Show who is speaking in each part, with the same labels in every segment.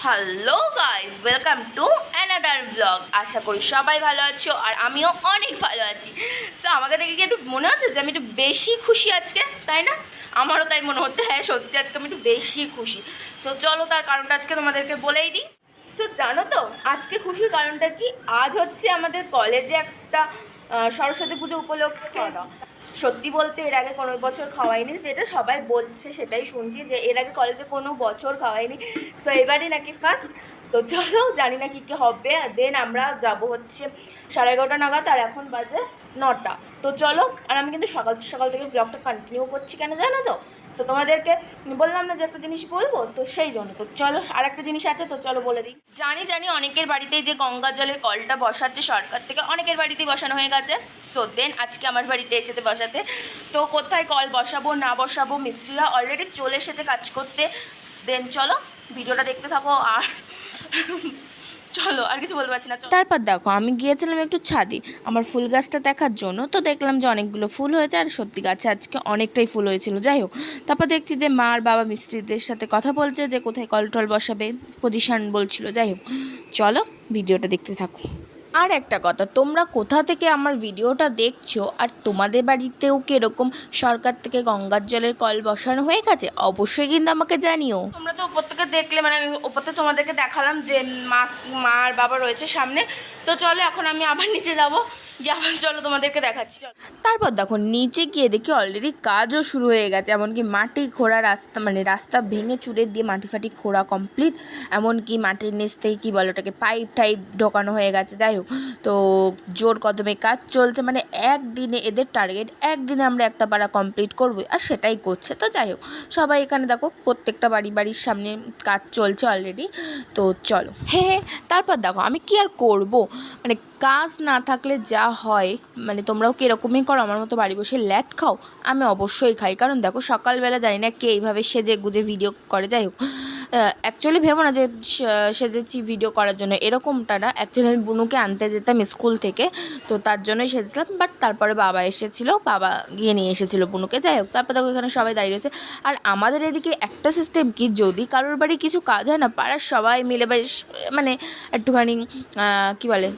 Speaker 1: Hello guys, welcome to another blog. আশা করি সবাই ভালো আছো আর আমিও অনেক ভালো আছি। সো আমাকে দেখে কি একটু মনে হচ্ছে যে আমি একটু বেশি খুশি আজকে, তাই না? আমারও তাই মনে হচ্ছে, হ্যাঁ সত্যি আজকে আমি একটু বেশি খুশি। সো চলো তার কারণটা আজকে তোমাদেরকে বলেই দিই। তো জানো তো আজকে খুশির কারণটা কি? আজ হচ্ছে আমাদের কলেজে একটা সরস্বতী পুজো উপলক্ষে খাওয়া দাওয়া। সত্যি বলতে এর আগে কোনো বছর খাওয়াইনি, যেটা সবাই বলছে সেটাই শুনছি যে এর আগে কলেজে কোনো বছর খাওয়াইনি। সো এবারই নাকি ফার্স্ট। তো চলো, জানি না কী কী হবে। দেন আমরা যাবো হচ্ছে 11:30 নাগাদ, আর এখন বাজে 9টা। তো চলো, আর আমি কিন্তু সকাল সকাল থেকে ব্লগটা কন্টিনিউ করছি, কেন জানো তো? তো তোমাদেরকে বললাম না যে একটা জিনিস বলবো, তো সেই জন্য। তো চলো, আর একটা জিনিস আছে, তো চলো বলে দিই। জানি অনেকের বাড়িতেই যে গঙ্গা জলের কলটা বসাচ্ছে সরকার থেকে, অনেকের বাড়িতেই বসানো হয়ে গেছে। সো দেন আজকে আমার বাড়িতে এসেছে বসাতে। তো কোথায় কল বসাবো না বসাবো, মিস্ত্রিরা অলরেডি চলে এসেছে কাজ করতে। দেন চলো ভিডিওটা দেখতে থাকো। আর চলো, আর কিছু বলতে পারছি না।
Speaker 2: তারপর দেখো আমি গিয়েছিলাম একটু ছাদে আমার ফুল গাছটা দেখার জন্য। তো দেখলাম যে অনেকগুলো ফুল হয়েছে, আর সত্যি গাছে আজকে অনেকটাই ফুল হয়েছিল। যাই হোক, তারপর দেখছি যে মা আর বাবা মিস্ত্রিদের সাথে কথা বলছে যে কোথায় কল টল বসাবে, পজিশন বলছিল। যাই হোক, চলো ভিডিওটা দেখতে থাকো। আর একটা কথা, তোমরা কোথা থেকে আমার ভিডিওটা দেখছো আর তোমাদের বাড়িতেও কি এরকম সরকার থেকে গঙ্গার জলের কল বসানো হয়ে গেছে, অবশ্যই কিন্তু আমাকে জানিও।
Speaker 1: তোমরা তো ওপর থেকে দেখলে, মানে আমি ওপর থেকে তোমাদেরকে দেখালাম যে মা আর বাবা রয়েছে সামনে। তো চলো এখন আমি আবার নিচে যাবো, গিয়ে আবার চলো তোমাদেরকে দেখাচ্ছি। চলো,
Speaker 2: তারপর দেখো নিচে গিয়ে দেখি অলরেডি কাজও শুরু হয়ে গেছে। এমনকি মাটি খোঁড়া রাস্তা, মানে রাস্তা ভেঙে চুড়ে দিয়ে মাটি ফাটি খোঁড়া কমপ্লিট। এমনকি মাটির নিচ থেকে কী বলো ওটাকে, পাইপ টাইপ ঢোকানো হয়ে গেছে। যাই হোক, তো জোর কদমে কাজ চলছে, মানে একদিনে এদের টার্গেট, একদিনে আমরা একটা পাড়া কমপ্লিট করবো, আর সেটাই করছে। তো যাই হোক, সবাই এখানে দেখো প্রত্যেকটা বাড়ির সামনে কাজ চলছে অলরেডি। তো চলো, তারপর দেখো আমি কি আর করব, মানে কাজ না থাকলে যা হয়, মানে তোমরাও কি এরকমই করো আমার মতো বাড়ি বসে ল্যাট খাও? আমি অবশ্যই খাই, কারণ দেখো সকালবেলা জানি না কে এইভাবে সেজে গুজে ভিডিও করে। যাই হোক, অ্যাকচুয়ালি ভেবো না যে সেজেছি ভিডিও করার জন্য, এরকমটা না। অ্যাকচুয়ালি আমি বুনুকে আনতে যেতাম স্কুল থেকে, তো তার জন্যই সেজেছিলাম। বাট তারপরে বাবা এসেছিলো, বাবা গিয়ে নিয়ে এসেছিলো বুনুকে। যাই হোক, তারপর দেখো এখানে সবাই দাঁড়িয়ে রয়েছে। আর আমাদের এদিকে একটা সিস্টেম কি, যদি কারোর বাড়ি কিছু কাজ হয় না, পাড়ার সবাই মিলে বেশ মানে একটুখানি কী বলে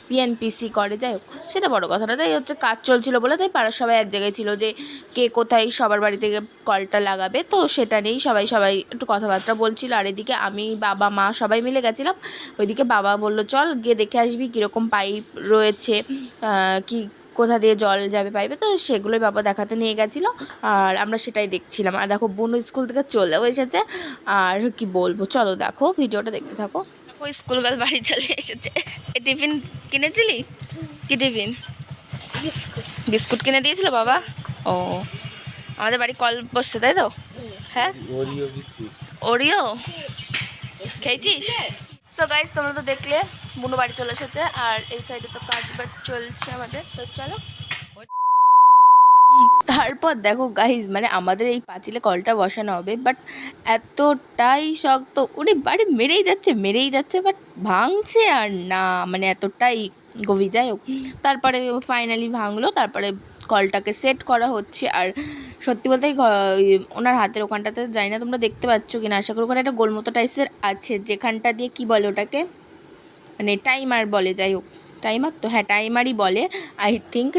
Speaker 2: পিএনপিসি করে। যাই হোক, সেটা বড় কথা না। তাই হচ্ছে কাজ চলছিল বলে তাই পাড়ার সবাই এক জায়গায় ছিল যে কে কোথায় সবার বাড়ি থেকে কলটা লাগাবে। তো সেটা নিয়েই সবাই একটু কথাবার্তা বলছিল। আর এদিকে আমি বাবা মা সবাই মিলে গেছিলাম। ওইদিকে বাবা বলল চল গিয়ে দেখে আসবি কীরকম পাইপ রয়েছে, কি কোথা দিয়ে জল যাবে পাইপে। তো সেগুলোই বাবা দেখাতে নিয়ে গেছিলো, আর আমরা সেটাই দেখছিলাম। আর দেখো বোন স্কুল থেকে চলেও এসেছে। আর কি বলবো, চলো দেখো ভিডিওটা দেখতে থাকো।
Speaker 1: ওই স্কুল গাল বাড়ি চলে এসেছে। এই টিফিন কিনেছিলি? কি টিফিন? বিস্কুট কিনে দিয়েছিল বাবা? ও, আমাদের বাড়ি কল বসছে তাই তো? হ্যাঁ, ওরিও খেয়েছিস? সো গাইজ, তোমরা তো দেখলে বুনু বাড়ি চলে এসেছে, আর এই সাইডে তো কাজ বাজ চলছে আমাদের। তো চলো,
Speaker 2: তারপর দেখো গাইজ, মানে আমাদের এই পাঁচিলে কলটা বসানো হবে, বাট এতটাই শক্ত, ওরে বাড়ি মেরেই যাচ্ছে, বাট ভাঙছে আর না, মানে এতটাই গভীর। যাই হোক, তারপরে ফাইনালি ভাঙলো। তারপরে কলটাকে সেট করা হচ্ছে। আর সত্যি বলতে ওনার হাতের ওখানটাতে, জানি না তোমরা দেখতে পাচ্ছ কিনা, আশা করি ওখানে একটা গোলমতো টাইসের আছে, যেখানটা দিয়ে কি বলে ওটাকে, মানে টাইমার বলে। যাই হোক, টাইমার তো, হ্যাঁ টাইমারই বলে আই থিঙ্ক।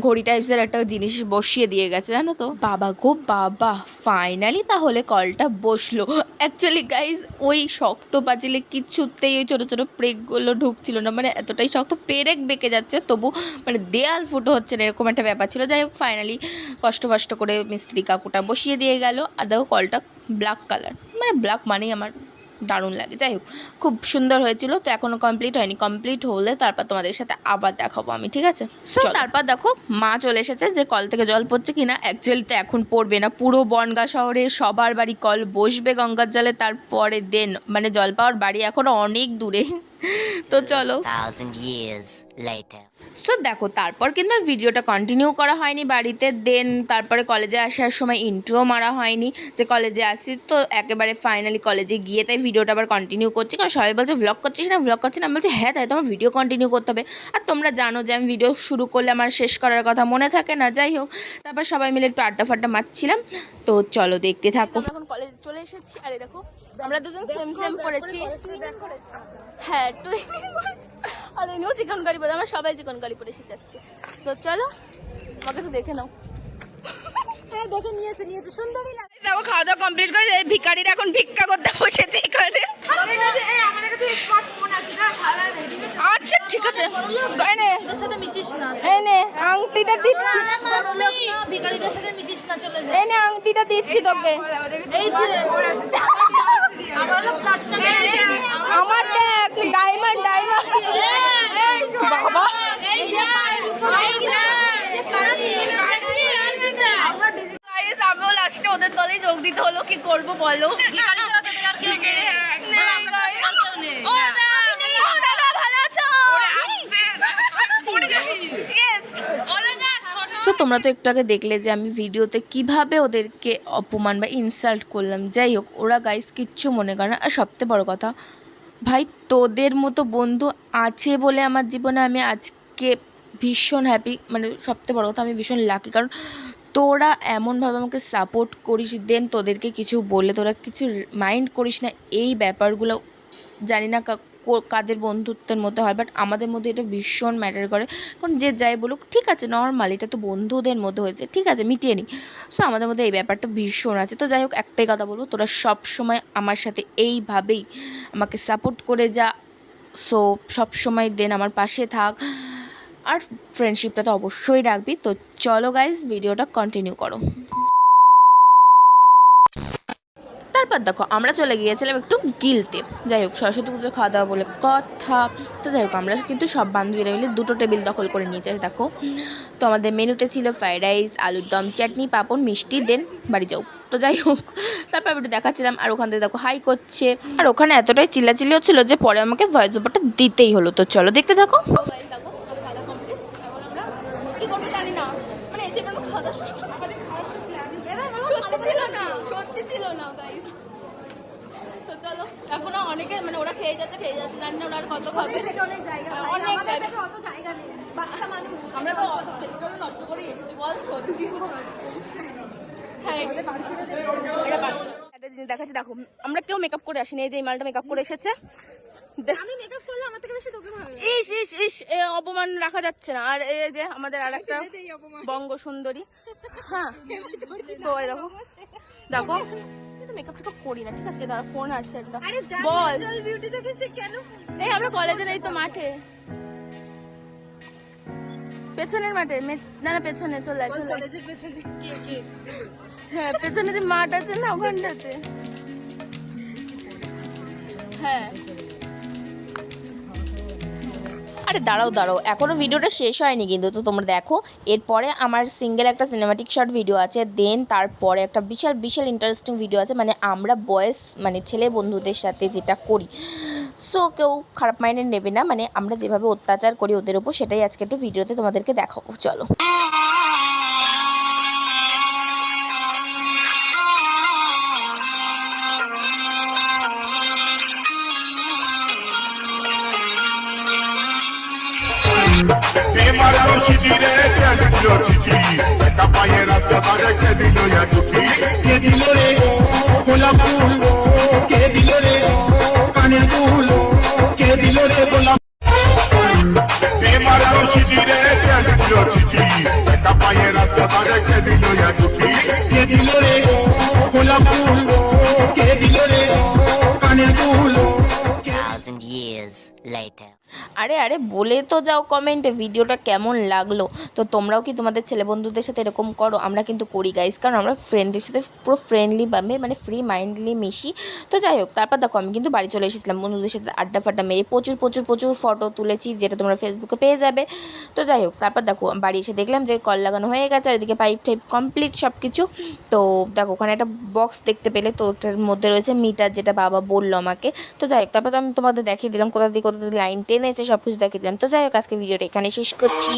Speaker 2: ঘড়ি টাইপসের একটা জিনিস বসিয়ে দিয়ে গেছে, জানো তো। বাবা গো বাবা, ফাইনালি তাহলে কলটা বসলো। অ্যাকচুয়ালি গাইজ, ওই শক্ত পাঁচিলে কিছুতেই ওই ছোটো ছোটো প্রেকগুলো ঢুকছিল না, মানে এতটাই শক্ত, পেরেক বেঁকে যাচ্ছে তবু মানে দেয়াল ফুটো হচ্ছে না, এরকম একটা ব্যাপার ছিল। যাই হোক, ফাইনালি কষ্ট করে মিস্ত্রি কাকুটা বসিয়ে দিয়ে গেল। আর দেখো কলটা ব্ল্যাক কালার, মানে ব্ল্যাক মানেই আমার দারুণ লাগে। যাই হোক, খুব সুন্দর হয়েছিল। তো এখনও কমপ্লিট হয়নি, কমপ্লিট হলে তারপর তোমাদের সাথে আবার দেখাবো আমি, ঠিক আছে? সো তারপর দেখো মা চলে এসেছে যে কল থেকে জল পড়ছে কিনা। অ্যাকচুয়ালি তো এখন পড়বে না, পুরো বনগাঁ শহরে সবার বাড়ি কল বসবে গঙ্গার জলে, তারপরে দেন মানে জল পাওয়ার বাড়ি এখনও অনেক দূরে। তো চলো, সো দেখো তারপর কিন্তু আর ভিডিওটা কন্টিনিউ করা হয়নি বাড়িতে। দেন তারপরে কলেজে আসার সময় ইন্ট্রোও মারা হয়নি যে কলেজে আসি, তো একেবারে ফাইনালি কলেজে গিয়ে তাই ভিডিওটা আবার কন্টিনিউ করছি। কারণ সবাই বলছে ভ্লগ করছিস না, ভ্লগ করছি না। আমি বলছি হ্যাঁ, তাই তোমার ভিডিও কন্টিনিউ করতে হবে। আর তোমরা জানো যে আমি ভিডিও শুরু করলে আমার শেষ করার কথা মনে থাকে না। যাই হোক, তারপর সবাই মিলে একটু আড্ডা ফাড্ডা মারছিলাম। তো চলো দেখতে থাকো। এখন কলেজে চলে এসেছি। আরে দেখো আমরা দুজন সেম সেম করেছি। হ্যাঁ টুইনিং করেছি। আর ইনিও চিকন কারি পরে, আমরা সবাই চিকন কারি পরে এসেছি আজকে। তো চলো আমাকে একটু দেখে নাও।
Speaker 3: হ্যাঁ দেখে নিয়েছে সুন্দরই লাগে।
Speaker 1: দেখো খাওয়া দাওয়া কমপ্লিট করে এই ভিখারিরা এখন ভিক্ষা করতে বসেছে এখানে। আচ্ছা ঠিক আছে, এনে
Speaker 3: এদের সাথে মিশিস না,
Speaker 1: এনে আংটিটা দিচ্ছি,
Speaker 3: বড়লোক না, ভিখারিদের সাথে মিশিস না, চলে যা।
Speaker 1: এনে আংটিটা দিচ্ছি তোকে।
Speaker 3: এই যে আমার হলো প্লাটিনাম,
Speaker 1: আমার দেখ ডায়মন্ড ডায়মন্ড বাবা।
Speaker 3: এই যে পায়ের উপর আমরা ডিজি
Speaker 1: গাইস আমিও লাস্টে ওদের দলেই যোগ দিতে হলো, কি করব বলো।
Speaker 3: ভিখারি ছাড়া তোদের আর কেউ নেই। আমরা আর কেউ নেই।
Speaker 1: ও দাদা ভালো আছো? Yes.
Speaker 2: সো তোমরা তো একটু আগে দেখলে যে আমি ভিডিওতে কিভাবে ওদেরকে অপমান বা ইনসাল্ট করলাম। যাই হোক, ওরা গাইস কিচ্ছু মনে করে না। আর সবথেকে বড় কথা ভাই, তোদের মতো বন্ধু আছে বলে আমার জীবনে আমি আজকে ভীষণ হ্যাপি। মানে সবথেকে বড় কথা, আমি ভীষণ লাকি। কারণ তোরা এমনভাবে আমাকে সাপোর্ট করিস, দেন তোদেরকে কিছু বলে তোরা কিছু মাইন্ড করিস না। এই ব্যাপারগুলো জানি না কাদের বন্ধুত্বের মধ্যে হয়, বাট আমাদের মধ্যে এটা ভীষণ ম্যাটার করে। কারণ যে যাই বলুক ঠিক আছে, নর্মাল, এটা তো বন্ধুদের মধ্যে হয়েছে, ঠিক আছে মিটিয়ে নিই। সো আমাদের মধ্যে এই ব্যাপারটা ভীষণ আছে। তো যাই হোক, একটাই কথা বলবো, তোরা সব সময় আমার সাথে এইভাবেই আমাকে সাপোর্ট করে যা। সো সব সময় দেন আমার পাশে থাক, আর ফ্রেন্ডশিপটা তো অবশ্যই রাখবি। তো চলো গাইজ ভিডিওটা কন্টিনিউ করো। তারপর দেখো আমরা চলে গিয়েছিলাম একটু গিলতে। যাই হোক, সরস্বতী পুজো খাওয়া দাওয়া বলে কথা। তো যাই হোক, আমরা কিন্তু সব বান্ধবীরা মিলে 2টো টেবিল দখল করে নিয়েছি। দেখো, তো আমাদের মেনুতে ছিল ফ্রাইড রাইস, আলুর দম, চাটনি, পাঁপড়, মিষ্টি, দেন বাড়ি যাও। তো যাই হোক, তারপর একটু দেখাচ্ছিলাম। আর ওখান থেকে দেখো হাই করছে। আর ওখানে এতটাই চিল্লাচিল্লি হচ্ছিল যে পরে আমাকে ভয়েস ওভারটা দিতেই হলো। তো চলো দেখতে থাকো। কি করবো জানি না, মানে এসে খাওয়া দাওয়া সত্যি ছিল না গাইস। তো চলো, এখনো অনেকে মানে ওরা খেয়ে যাচ্ছে জানি না ওরা আর কত খাবে।
Speaker 3: অনেক জায়গা,
Speaker 1: অনেক জায়গা,
Speaker 3: অত জায়গা নেই, বাচ্চা মানুষ।
Speaker 1: আমরা তো বেশি করে নষ্ট করে এসেছি বল। হ্যাঁ এটা একটা জিনিস দেখাচ্ছি, দেখো আমরা কেউ মেকআপ করে আসিনি। এই যে এই মালটা মেকআপ করে এসেছে।
Speaker 3: আমি মেকআপ করলে আমার থেকে বেশি তোকে ভালো লাগে।
Speaker 1: ইস ইস ইস, এ অপমান রাখা যাচ্ছে না। আর এই যে আমাদের আর একটা বঙ্গ সুন্দরী, হ্যাঁ তো এরকম দেখো, কিন্তু মেকআপ টেকআপ করি না, ঠিক আছে। দাঁড়া ফোন আসছে একটা,
Speaker 3: আরে যা
Speaker 1: বল।
Speaker 3: ন্যাচারাল বিউটি থেকে সে কেন?
Speaker 1: এই আমরা কলেজের এই তো মাঠে, পেছনের মাঠে, না না পেছনে চলে চলে,
Speaker 3: কলেজের পেছনে কে
Speaker 1: হ্যাঁ পেছনে যে মাঠ আছে না ওখানটাতে, হ্যাঁ। আরে দাঁড়াও, এখনও ভিডিওটা শেষ হয়নি কিন্তু। তো তোমরা দেখো, এরপরে আমার সিঙ্গেল একটা সিনেমাটিক শর্ট ভিডিও আছে, দেন তারপরে একটা বিশাল ইন্টারেস্টিং ভিডিও আছে। মানে আমরা বয়েজ মানে ছেলে বন্ধুদের সাথে যেটা করি, সো কেউ খারাপ মাইন্ডে নেবে না। মানে আমরা যেভাবে অত্যাচার করি ওদের ওপর, সেটাই আজকে একটু ভিডিওতে তোমাদেরকে দেখাবো। চলো।
Speaker 4: Emar Roshidire Kedilo Chichi Kapaye Rasta Bade Kedilo Ya Chuki
Speaker 5: Kedilo re Golam Phool Kedilo re Kaner Phool Kedilo re Golam
Speaker 4: Emar Roshidire Kedilo Chichi Kapaye Rasta Bade Kedilo Ya Chuki
Speaker 5: Kedilo re Golam Phool Kedilo re Kaner Phool
Speaker 6: 1,000 years later.
Speaker 2: আরে বলে তো যাও কমেন্টে ভিডিওটা কেমন লাগলো। তো তোমরাও কি তোমাদের ছেলে বন্ধুদের সাথে এরকম করো? আমরা কিন্তু করি গাইস, কারণ আমরা ফ্রেন্ডদের সাথে পুরো ফ্রেন্ডলিভাবে মানে ফ্রি মাইন্ডলি মিশি। তো যাই হোক, তারপর দেখো আমি কিন্তু বাড়ি চলে এসেছিলাম বন্ধুদের সাথে আড্ডা ফাড্ডা মেরে প্রচুর ফটো তুলেছি, যেটা তোমরা ফেসবুকে পেয়ে যাবে। তো যাই হোক, তারপর দেখো বাড়ি এসে দেখলাম যে কল লাগানো হয়ে গেছে, আর এদিকে পাইপ টাইপ কমপ্লিট সব কিছু। তো দেখো ওখানে একটা বক্স দেখতে পেলে, তো ওটার মধ্যে রয়েছে মিটার, যেটা বাবা বললো আমাকে। তো যাই হোক, তারপর তো আমি তোমাদের দেখিয়ে দিলাম কোথা দিয়ে লাইন টেনেছে সব কিছু দেখিয়ে দিলাম। তো যাই হোক আজকে ভিডিওটা এখানে শেষ করছি।